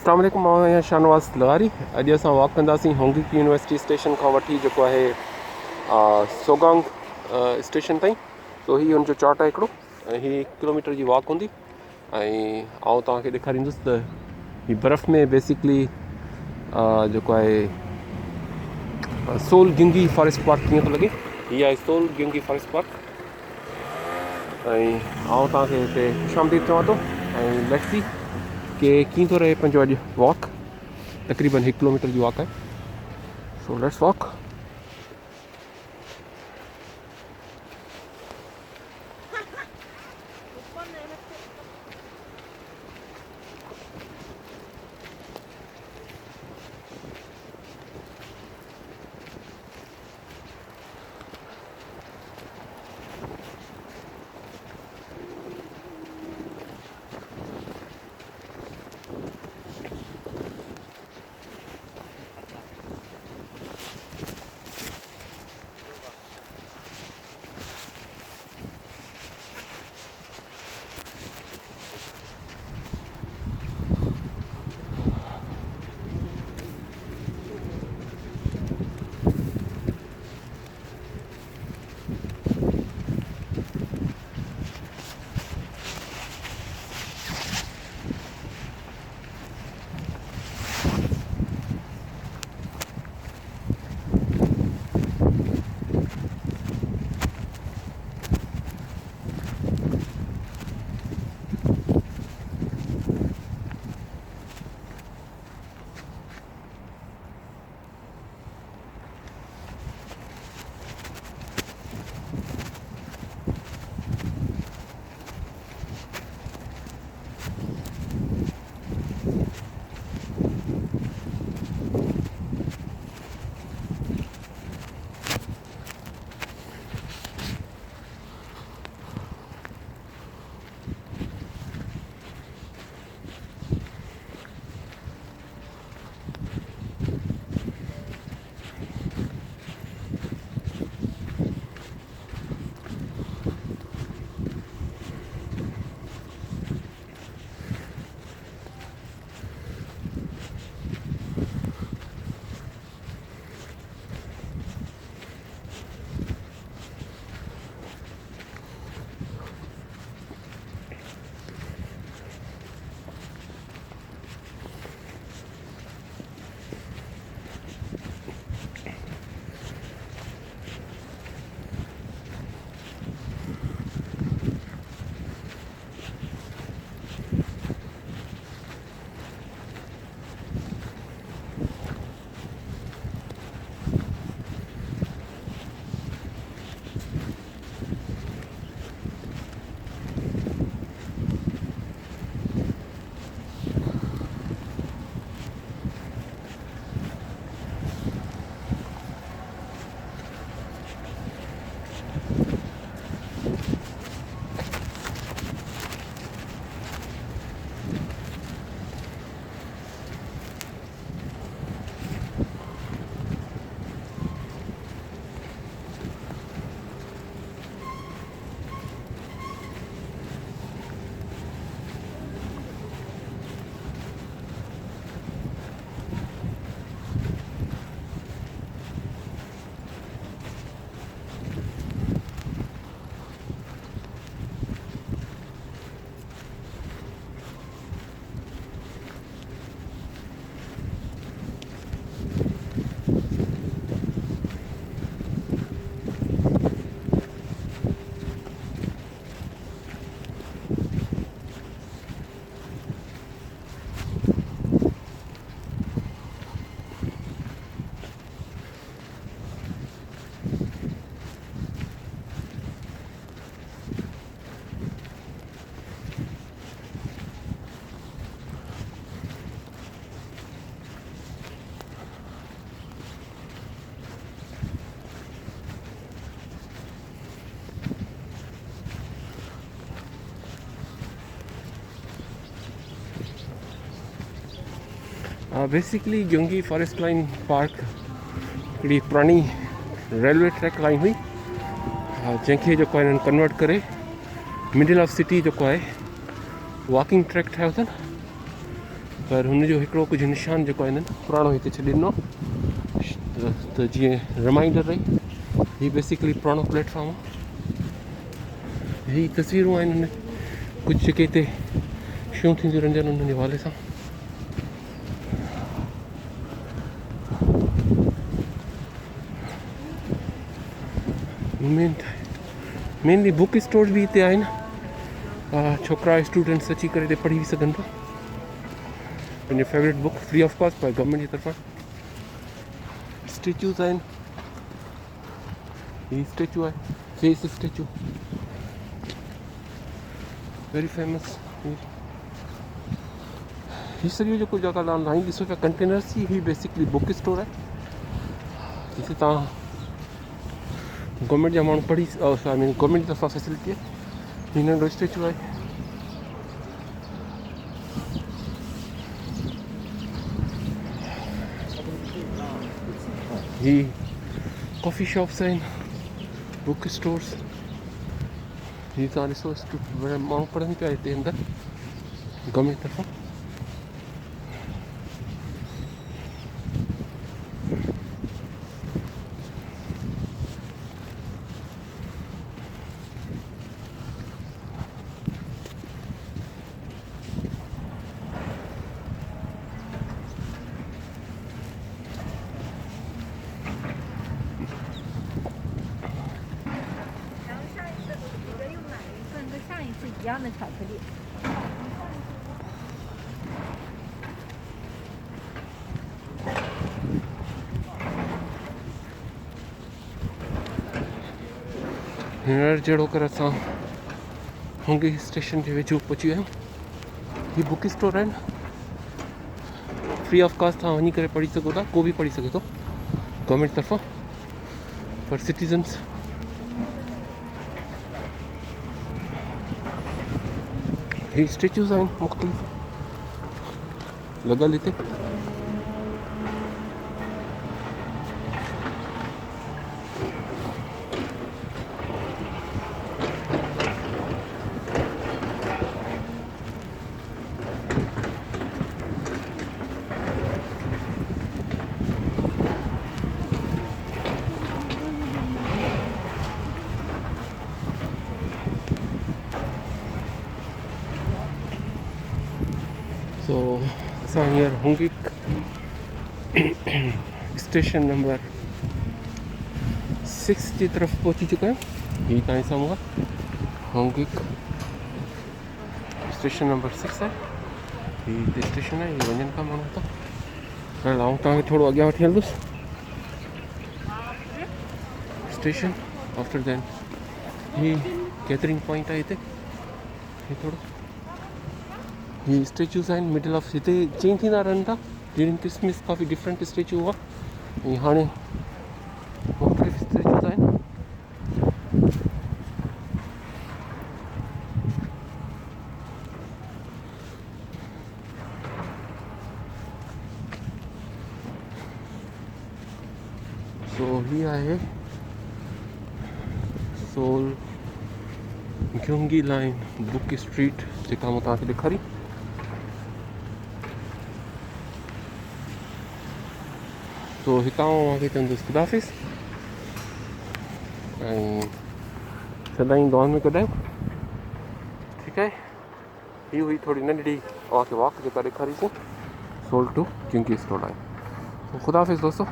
अस्सलाम वालेकुम, मां आहियां शाहनवाज़ लगारी। अॼु असां वॉक कंदासीं होंगिक यूनिवर्सिटी स्टेशन खां वठी जेको आहे सोगांग स्टेशन ताईं। तो हीअ हुनजो चार्ट आहे हिकिड़ो, ऐं हीअ 1 किलोमीटर जी वॉक हूंदी। ऐं आउं तव्हांखे ॾेखारींदुसि त हीअ बर्फ़ में बेसिकली जेको आहे सोल गिंगी फॉरेस्ट पार्क कीअं थो लॻे। हीअ आहे सोल गिंगी फॉरेस्ट पार्क। ऐं आउं तव्हांखे हिते ख़ुशि आमदीद चवां थो। ऐं लेट्स सी कि कीअं थो रहे पंहिंजो अॼु वॉक। तक़रीबन 1 किलोमीटर जी वॉक आहे। So let's walk. बेसिकली गिंगी फॉरेस्ट लाइन पार्क हिकिड़ी पुरानी रेलवे ट्रैक लाइन हुई, जंहिंखे जेको आहे हिननि कन्वर्ट करे मिडिल ऑफ सिटी जेको आहे वॉकिंग ट्रैक ठाहियो अथनि। पर हुनजो हिकिड़ो कुझु निशान जेको आहे न पुराणो हिते छॾे ॾिनो त जीअं रिमाइंडर रही। हीअ बेसिकली पुराणो प्लेटफॉर्म आहे। हीअ तस्वीरूं आहिनि कुझु जेके हिते शयूं थींदियूं रहंदियूं आहिनि उन्हनि जे हवाले सां। मेनली बुक स्टोर भी हिते आहिनि। छोकिरा स्टूडेंट्स अची करे हिते पढ़ी सघनि था पंहिंजे favourite book free of cost पर गवर्नमेंट जी तरफ़ां। स्टेच्यूज़ आहिनि। हीअ स्टेचू आहे फेस स्टेचू वेरी फेमस। हीअ सॼो जेको जॻह तव्हां लाइन ॾिसो पिया कंटेनर्स जी, हीअ बेसिकली बुक स्टोर आहे जिते तव्हां गवर्नमेंट जा माण्हू पढ़ी आई मीन गवर्नमेंट जी तरफ़ां फैसिलिटी आहे। हीअ नंढो स्टेचू आहे। ही कॉफ़ी शॉप्स आहिनि बुक स्टोर्स। हीअ तव्हां ॾिसो माण्हू पढ़नि पिया हिते अंदरि गवर्नमेंट तरफ़ां। हींअर जहिड़ो कर असां होंगी स्टेशन जे वेझो पहुची विया आहियूं। हीअ बुक स्टोर आहिनि फ्री ऑफ कॉस्ट तव्हां वञी करे पढ़ी सघो था। को बि पढ़ी सघे थो गवर्नमेंट तरफ़ां फॉर सिटीज़न्स। हीअ स्टेच्यूज़ आहिनि मुख़्तलिफ़ लॻल हिते। सो असां हींअर होंगिक स्टेशन नंबर 6 की तरफ पहुंची चुका है। ये तव्हांजे साम्हूं आहे होंगिक स्टेशन नंबर 6 है। ये हिते स्टेशन है। ये वञनि था माण्हू हितां। हाणे आउं तव्हांखे थोरो अॻियां वठी हलंदुसि स्टेशन। आफ्टर दैन ही गैदरिंग पॉइंट आहे हिते। ही थोरो ही स्टेच्यूज़ आहिनि मिडल ऑफ। हिते चेंज थींदा रहनि था ड्यूरिंग क्रिसमस। काफ़ी डिफरेंट स्टेच्यू हुआ ऐं हाणे मुख़्तलिफ़ स्टेच्यूज़ आहिनि। सो ही आहे सोल ग्योंगी लाइन बुक स्ट्रीट जेका मूं तव्हांखे ॾेखारी। तो हितां मूंखे चवंदुसि ख़ुदा हाफ़िज़ ऐं सदाईं दुआनि में कढायो। ठीकु आहे। हीअ हुई थोरी नंढड़ी तव्हांखे वॉक जेका ॾेखारीसीं सोल टू ग्योंगी स्टोर लाइन। ख़ुदा हाफ़िज़ दोस्तों।